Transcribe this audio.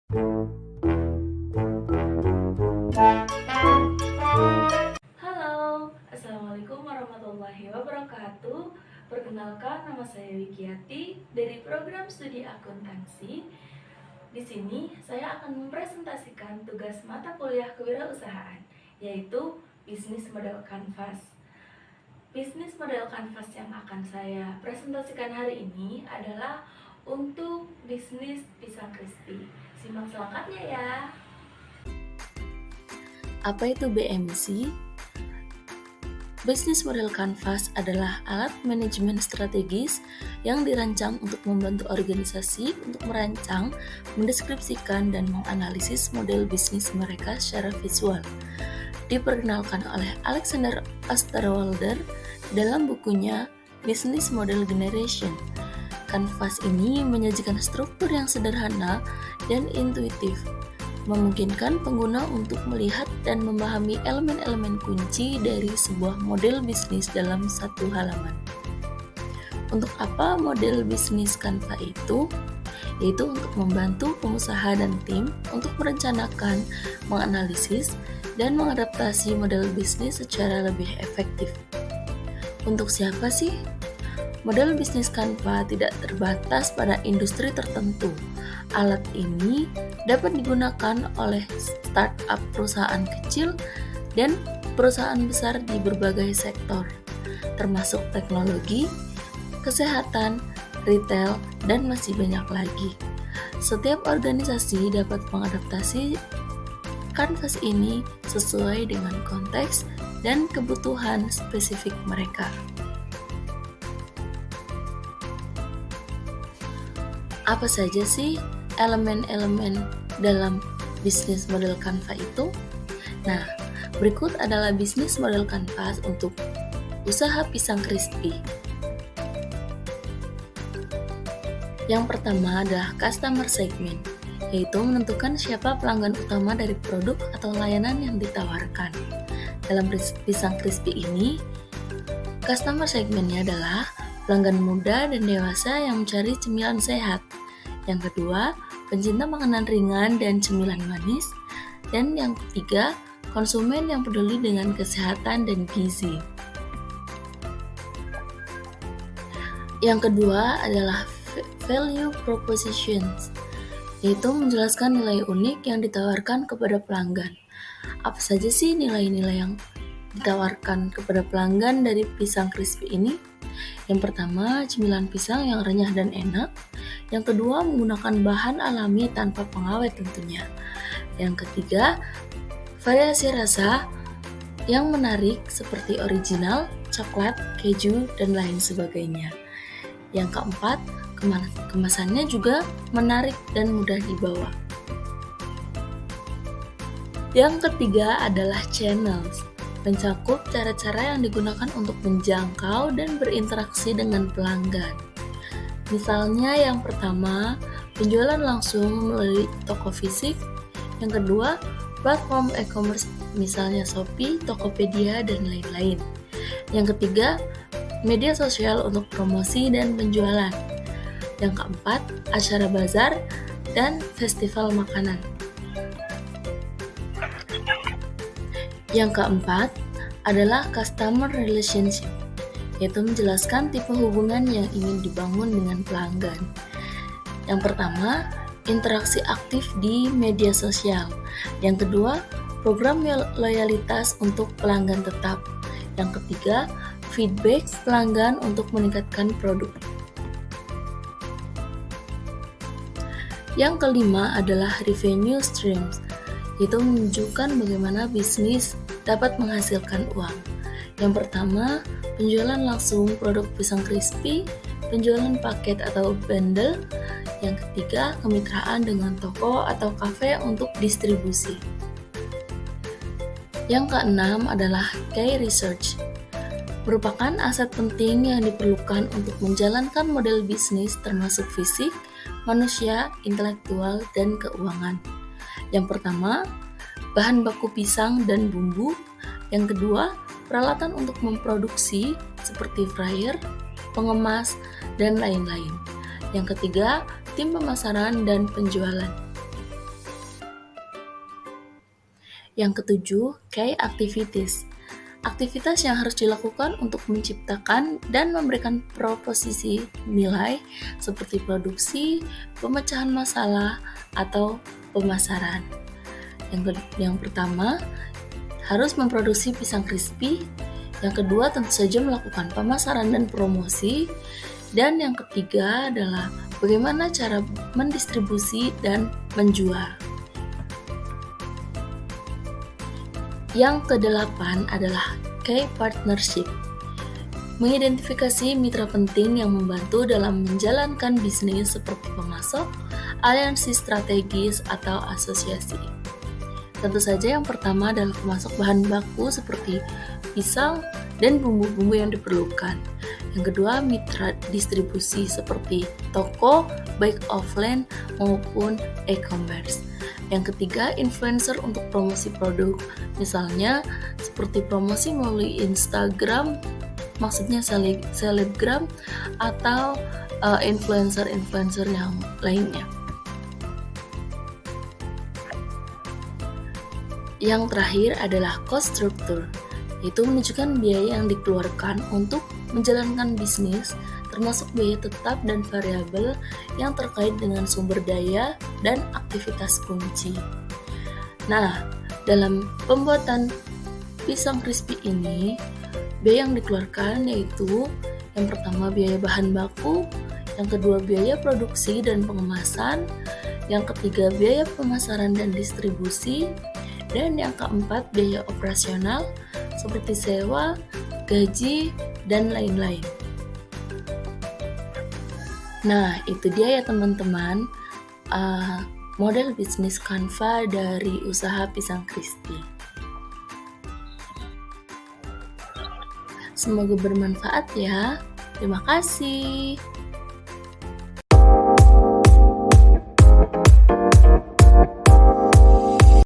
Halo, Assalamualaikum warahmatullahi wabarakatuh. Perkenalkan, nama saya Wikiati dari program studi akuntansi. Di sini saya akan mempresentasikan tugas mata kuliah kewirausahaan, yaitu bisnis model kanvas. Bisnis model kanvas yang akan saya presentasikan hari ini adalah untuk bisnis pisang crispy. Simak selengkapnya ya. Apa itu BMC? Business Model Canvas adalah alat manajemen strategis yang dirancang untuk membantu organisasi untuk merancang, mendeskripsikan, dan menganalisis model bisnis mereka secara visual. Diperkenalkan oleh Alexander Osterwalder dalam bukunya Business Model Generation. Kanvas ini menyajikan struktur yang sederhana dan intuitif, memungkinkan pengguna untuk melihat dan memahami elemen-elemen kunci dari sebuah model bisnis dalam satu halaman. Untuk apa model bisnis Canva itu? Yaitu untuk membantu pengusaha dan tim untuk merencanakan, menganalisis, dan mengadaptasi model bisnis secara lebih efektif. Untuk siapa sih? Model bisnis Canva tidak terbatas pada industri tertentu. Alat ini dapat digunakan oleh startup perusahaan kecil dan perusahaan besar di berbagai sektor, termasuk teknologi, kesehatan, retail, dan masih banyak lagi. Setiap organisasi dapat mengadaptasi kanvas ini sesuai dengan konteks dan kebutuhan spesifik mereka. Apa saja sih elemen-elemen dalam bisnis model Canva itu? Nah, berikut adalah bisnis model Canvas untuk usaha pisang crispy. Yang pertama adalah customer segment, yaitu menentukan siapa pelanggan utama dari produk atau layanan yang ditawarkan. Dalam pisang crispy ini, customer segmentnya adalah pelanggan muda dan dewasa yang mencari cemilan sehat. Yang kedua, pencinta makanan ringan dan cemilan manis. Dan yang ketiga, konsumen yang peduli dengan kesehatan dan gizi. Yang kedua adalah value propositions, yaitu menjelaskan nilai unik yang ditawarkan kepada pelanggan. Apa saja sih nilai-nilai yang ditawarkan kepada pelanggan dari pisang crispy ini? Yang pertama, cemilan pisang yang renyah dan enak. Yang kedua, menggunakan bahan alami tanpa pengawet tentunya. Yang ketiga, variasi rasa yang menarik seperti original, coklat, keju, dan lain sebagainya. Yang keempat, kemasannya juga menarik dan mudah dibawa. Yang ketiga adalah channels, mencakup cara-cara yang digunakan untuk menjangkau dan berinteraksi dengan pelanggan. Misalnya yang pertama, penjualan langsung melalui toko fisik. Yang kedua, platform e-commerce misalnya Shopee, Tokopedia, dan lain-lain. Yang ketiga, media sosial untuk promosi dan penjualan. Yang keempat, acara bazar dan festival makanan. Yang keempat adalah customer relationship, yaitu menjelaskan tipe hubungan yang ingin dibangun dengan pelanggan. Yang pertama, interaksi aktif di media sosial. Yang kedua, program loyalitas untuk pelanggan tetap. Yang ketiga, feedback pelanggan untuk meningkatkan produk. Yang kelima adalah revenue streams, yaitu menunjukkan bagaimana bisnis dapat menghasilkan uang. Yang pertama, penjualan langsung produk pisang crispy, penjualan paket atau bundle. Yang ketiga, kemitraan dengan toko atau kafe untuk distribusi. Yang keenam adalah key research, merupakan aset penting yang diperlukan untuk menjalankan model bisnis termasuk fisik, manusia, intelektual, dan keuangan. Yang pertama, bahan baku pisang dan bumbu. Yang kedua, peralatan untuk memproduksi seperti fryer, pengemas, dan lain-lain. Yang ketiga, tim pemasaran dan penjualan. Yang ketujuh, key activities. Aktivitas yang harus dilakukan untuk menciptakan dan memberikan proposisi nilai seperti produksi, pemecahan masalah, atau pemasaran. Yang pertama, harus memproduksi pisang crispy. Yang kedua, tentu saja melakukan pemasaran dan promosi. Dan yang ketiga adalah bagaimana cara mendistribusi dan menjual. Yang kedelapan adalah key partnership. Mengidentifikasi mitra penting yang membantu dalam menjalankan bisnis seperti pemasok, aliansi strategis, atau asosiasi. Tentu saja yang pertama adalah pemasok bahan baku seperti pisang dan bumbu-bumbu yang diperlukan. Yang kedua, mitra distribusi seperti toko, baik offline maupun e-commerce. Yang ketiga, influencer untuk promosi produk, misalnya seperti promosi melalui Instagram, maksudnya selebgram atau influencer-influencer yang lainnya. Yang terakhir adalah cost structure, yaitu menunjukkan biaya yang dikeluarkan untuk menjalankan bisnis, termasuk biaya tetap dan variabel yang terkait dengan sumber daya dan aktivitas kunci. Nah, dalam pembuatan pisang crispy ini, biaya yang dikeluarkan yaitu yang pertama biaya bahan baku, yang kedua biaya produksi dan pengemasan, yang ketiga biaya pemasaran dan distribusi, dan yang keempat biaya operasional seperti sewa, gaji, dan lain-lain. Nah, itu dia ya teman-teman, model bisnis Canva dari usaha pisang crispy. Semoga bermanfaat ya. Terima kasih.